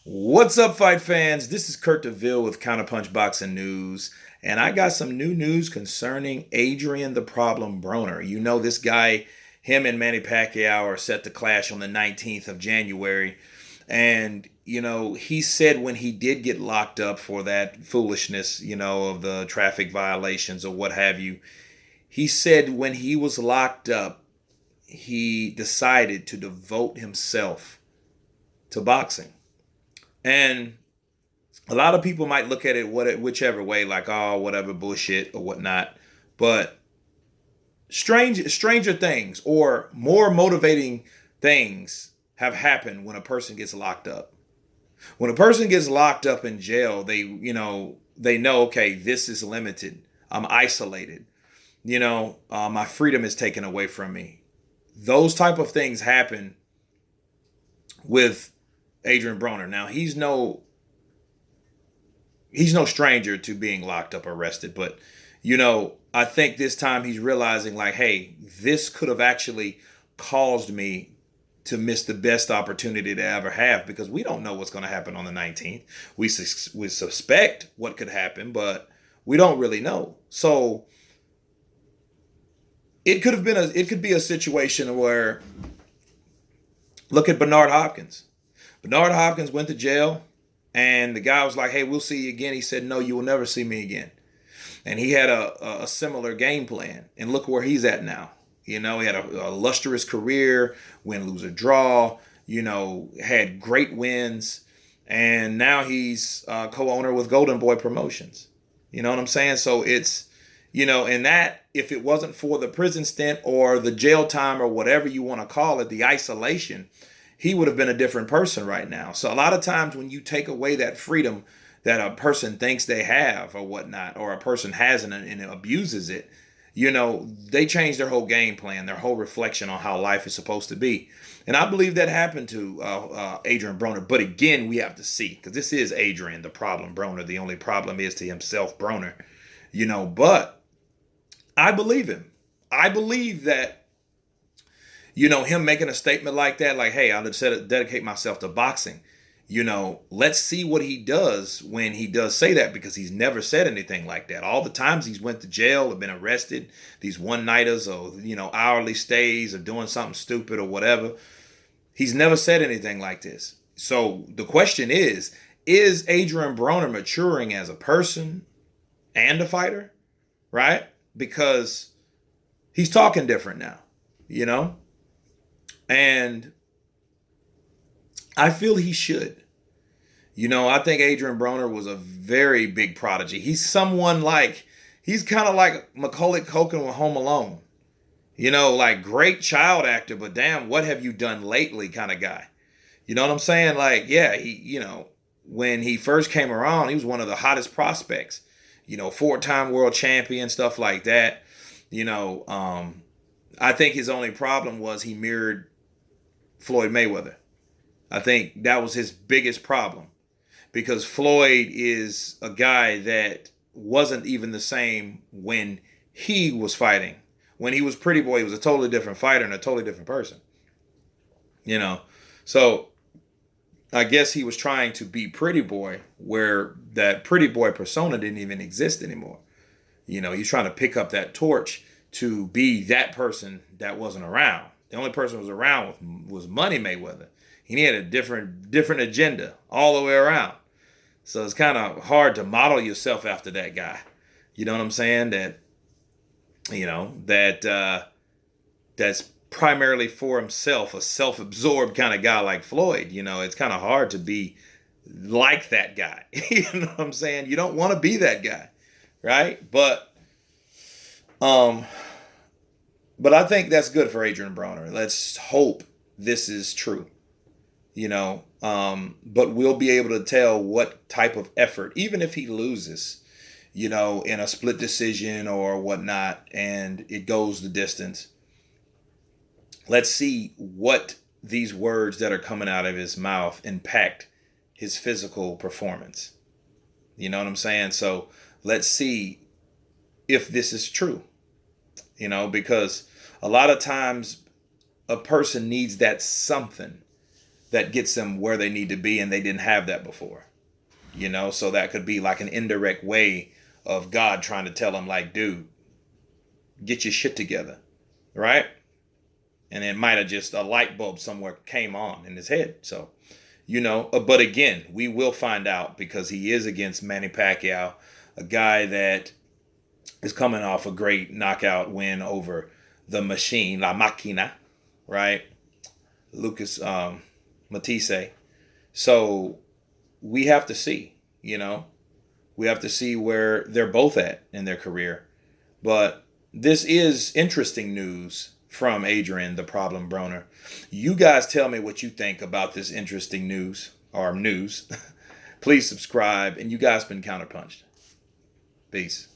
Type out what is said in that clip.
What's up, fight fans? This is Kurt DeVille with Counterpunch Boxing News, and I got some new news concerning Adrian the Problem Broner. You know, this guy, him and Manny Pacquiao are set to clash on the 19th of January. And, he said when he did get locked up for that foolishness, of the traffic violations or what have you, he said when he was locked up, he decided to devote himself to boxing. And a lot of people might look at it whichever way, like, oh, whatever, bullshit or whatnot. But stranger things or more motivating things have happened when a person gets locked up. When a person gets locked up in jail, they know, okay, this is limited. I'm isolated. My freedom is taken away from me. Those type of things happen with Adrien Broner. Now he's no stranger to being locked up, arrested, but I think this time he's realizing, like, hey, this could have actually caused me to miss the best opportunity to ever have, because we don't know what's going to happen on the 19th. We suspect what could happen, but we don't really know. So it could be a situation where, look at Bernard Hopkins. Bernard Hopkins went to jail, and the guy was like, hey, we'll see you again. He said, no, you will never see me again. And he had a similar game plan. And look where he's at now. He had a lustrous career, win, lose, or draw, had great wins. And now he's co-owner with Golden Boy Promotions. You know what I'm saying? So it's, and that, if it wasn't for the prison stint or the jail time or whatever you want to call it, the isolation, he would have been a different person right now. So a lot of times when you take away that freedom that a person thinks they have or whatnot, or a person has and abuses it, they change their whole game plan, their whole reflection on how life is supposed to be. And I believe that happened to Adrien Broner. But again, we have to see, because this is Adrien, the problem Broner. The only problem is to himself, Broner. But I believe him. I believe that, him making a statement like that, like, hey, I'll dedicate myself to boxing. Let's see what he does when he does say that, because he's never said anything like that. All the times he's went to jail or been arrested, these one-nighters or, hourly stays or doing something stupid or whatever, he's never said anything like this. So the question is Adrien Broner maturing as a person and a fighter, right? Because he's talking different now, And I feel he should. I think Adrien Broner was a very big prodigy. He's kind of like Macaulay Culkin with Home Alone. Like, great child actor, but damn, what have you done lately kind of guy. You know what I'm saying? Like, yeah, when he first came around, he was one of the hottest prospects. Four-time world champion, stuff like that. I think his only problem was he mirrored Floyd Mayweather. I think that was his biggest problem, because Floyd is a guy that wasn't even the same when he was fighting. When he was Pretty Boy, he was a totally different fighter and a totally different person. So I guess he was trying to be Pretty Boy, where that Pretty Boy persona didn't even exist anymore. He's trying to pick up that torch to be that person that wasn't around. The only person who was around was Money Mayweather. He had a different agenda all the way around. So it's kind of hard to model yourself after that guy. You know what I'm saying? That's primarily for himself, a self-absorbed kind of guy like Floyd. It's kind of hard to be like that guy. You know what I'm saying? You don't want to be that guy, right? But I think that's good for Adrien Broner. Let's hope this is true. But we'll be able to tell what type of effort, even if he loses, in a split decision or whatnot, and it goes the distance. Let's see what these words that are coming out of his mouth impact his physical performance. You know what I'm saying? So let's see if this is true, because a lot of times a person needs that something that gets them where they need to be, and they didn't have that before. So that could be like an indirect way of God trying to tell them, like, dude, get your shit together, right? And it might have just a light bulb somewhere came on in his head. So, but again, we will find out, because he is against Manny Pacquiao, a guy that is coming off a great knockout win over the machine, La Máquina, right? Lucas Matisse. So we have to see, we have to see where they're both at in their career. But this is interesting news from Adrien, the Problem Broner. You guys tell me what you think about this interesting news, or news. Please subscribe, and you guys been Counterpunched. Peace.